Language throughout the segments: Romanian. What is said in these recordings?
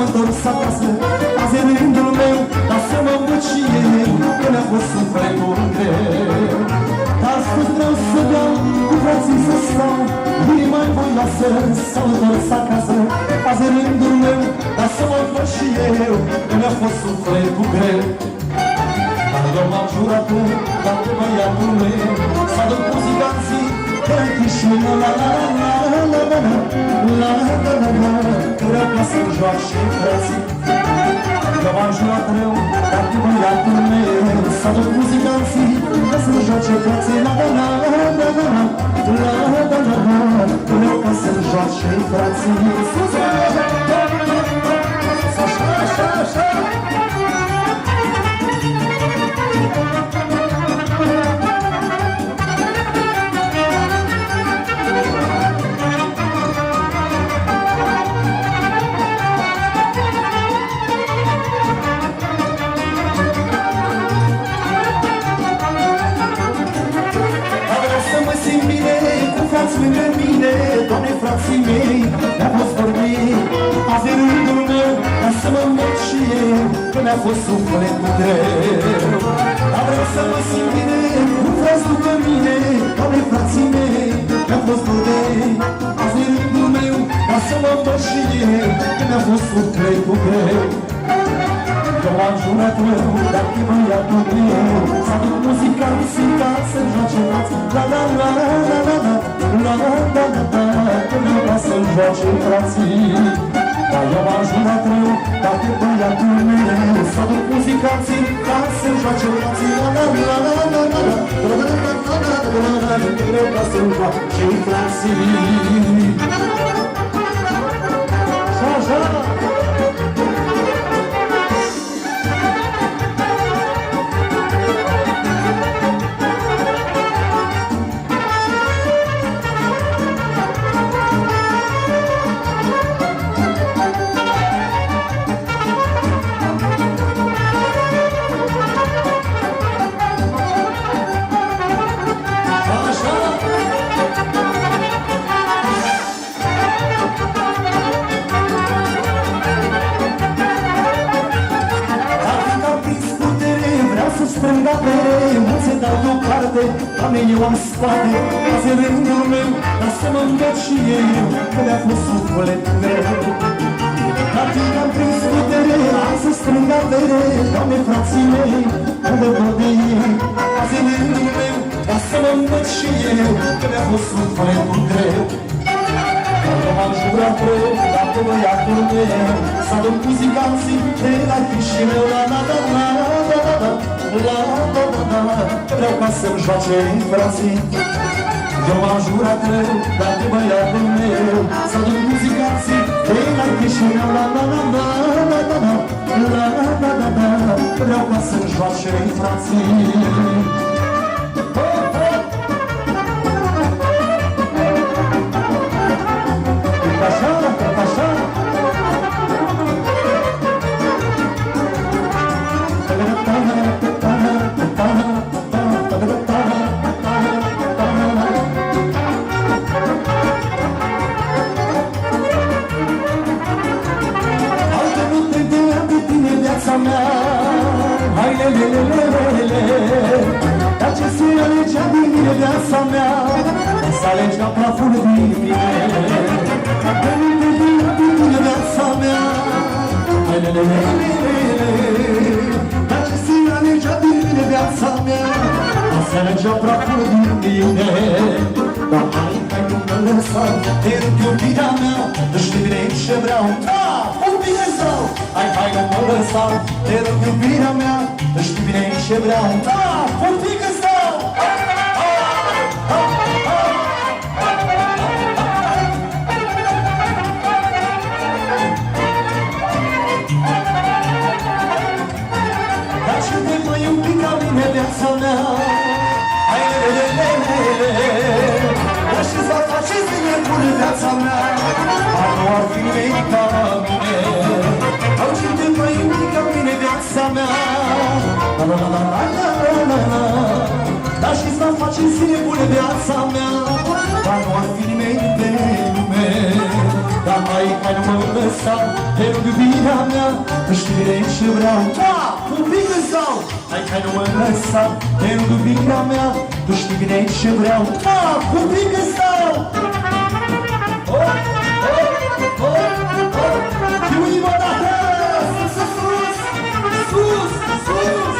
întors acasă. Azi e rândul meu, dar să mă văd și eu, că mi-a fost sufletul greu. Dar astăzi vreau să beau, cu frații să stau, inima-i voioasă, s-a întors acasă. Azi e rândul meu, dar să mă văd și eu, că mi-a fost sufletul greu. Dar eu m-am jurat, dacă băiatul meu s-a dat muzicanții, că-i și la la la la la la la la la la la, că vreau ca să-mi joace frații. Eu m-am jurat rău, dacă băiatul meu s-a dat muzicanții, că să-mi joace frații. La la la la la la la la la la la, că vreau ca să-mi joace frații. Sus! Așa, așa, așa! Lângă mine, Doamne, frații mei, mi-a fost vorbit. Azi e rândul meu, ca să mă învăț și eu, că mi-a fost sufletul greu. Dar vreau să mă simt bine, cu frați după mine, Doamne, frații mei, mi-a fost vorbit. Azi e rândul meu, ca să mă învăț și eu, că mi-a fost sufletul greu. Eu am jurat rău, dacă băiatul meu s-a dus muzicanții ca să-mi joace frații. La la la la la la la la la la la la, că vreau ca să-mi joace frații. Dar eu am jurat rău, dacă băiatul meu s-a dus muzicanții ca să-mi joace frații. La la la la la la la la la la la la la, că vreau ca să-mi joace frații. Așa, așa! Doamne, eu am spate, azi e rândul meu, dar să mă învăț și eu, că mi-a fost sufletul greu. Dar fiind am prins putere, am să strâng avere, Doamne, frații mei, unde vor de ei. Azi e rândul meu, dar să mă învăț și eu, că mi-a fost sufletul greu. Dar eu m-am jurat rău, dacă băiatul meu s-a dat muzicanții de la Chișinău. La la la la la la la la la la la, vreau ca să-mi joace frații. Eu m-am jurat rău, dacă băiatul meu s-a dat muzicanții de la Chișinău. La la la la la la la la la la la, vreau ca să-mi joace frații. Dar ce se alegea din mine viața mea, să alegea praful din mine. Dacă nu te vine din mine viața mea, dar ce se alegea din mine viața mea, să alegea praful din mine. Dar hai, hai, nu mă lăsa, te rog iubirea mea, știi bine ce vreau. Da, un bine zău, hai, hai, nu mă lăsa, te rog iubirea mea, știi bine ce vreau. Da, un pic îți dau. Dar ce te mai iubi ca mine viața mea, hai, dar ce-ți va face bine pune viața mea, dar nu ar fi nimeni ca mine. Dar ce te mai iubi ca mine viața mea, la la la la la la la la, dar și-ți va face sinebune viața mea, dar nu ar fi nimeni pe lume. Dar hai nu mă lăsa, te rog iubirea mea, tu știi bine ce vreau. Da, un pic în sau. Hai nu mă lăsa, te rog iubirea mea, tu știi bine ce vreau. Da, un pic în sau. Și ultima dată, sus, sus, sus, sus.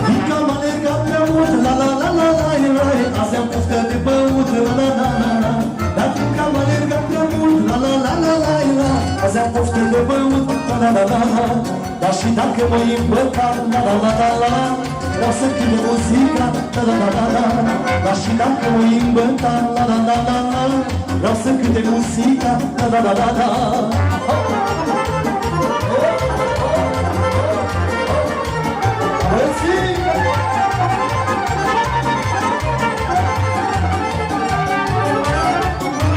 Fiindcă am alergat prea mult, la la la la la la, azi am poftă de băut, la la la la la. Dar fiindcă am alergat prea mult, la la la la la la, azi am poftă de băut, la la la la la. Dar și dacă mă îmbăta, la la la la la, vreau să cânt muzica, la la la la la. Dar și dacă mă îmbăta, la la la la la, vreau să cânt muzica, la la la la la.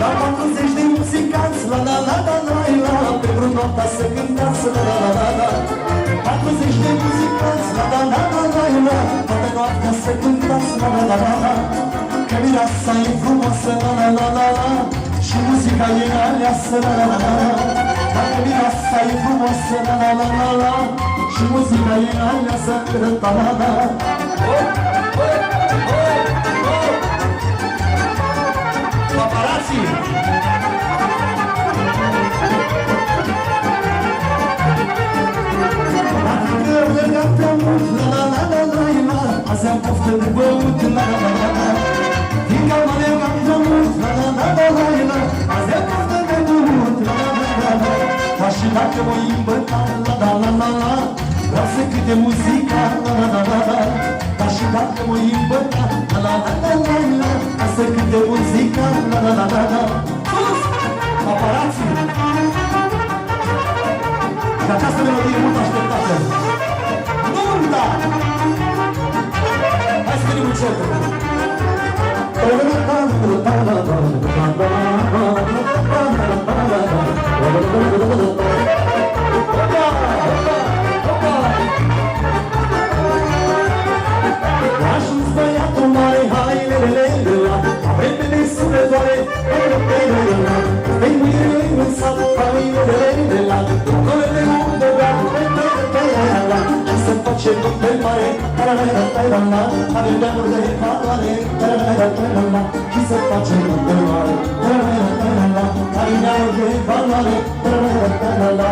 La 40 de muzicanți, la la la la la la, pe vreo noaptea să cântați, la la la la la. 40 de muzicanți, la la la la la la, toată noaptea să cântați, la la la la la. Că mireasa e frumoasă, la la la la la, și muzica e aleasă, la la la la la. Dacă mireasa e frumoasă, la la la la la, și muzica e aleasă, la la la la. Paparazzi! Dacă alergat prea mult, la la la la la la, azi am poftă de băut, la la la la la. Fiindcă am alergat prea mult, la la la la la la, azi am poftă de băut, la la la la la. Dar și dacă mă îmbăta, la la la la la, vreau să cânte muzica, la la la la la. Dar și dacă mă îmbăta, la la la la la la, ca să cânte muzica, la la la la la. Sus! Paparazzi! Și această melodie mult așteptată. Nunta! Hai să venim în cercul. Ajuns băiatul mare, hai lelelelea, repede sufletoare, lelelelea. Vei mâine în sat, hai lelelelea, colele unde bea, lelelelea. Și să face nunte mare, lelelelea, are neamuri de valoare, lelelelea. Și să face nunte mare, lelelelea, are neamuri de valoare, lelelelea.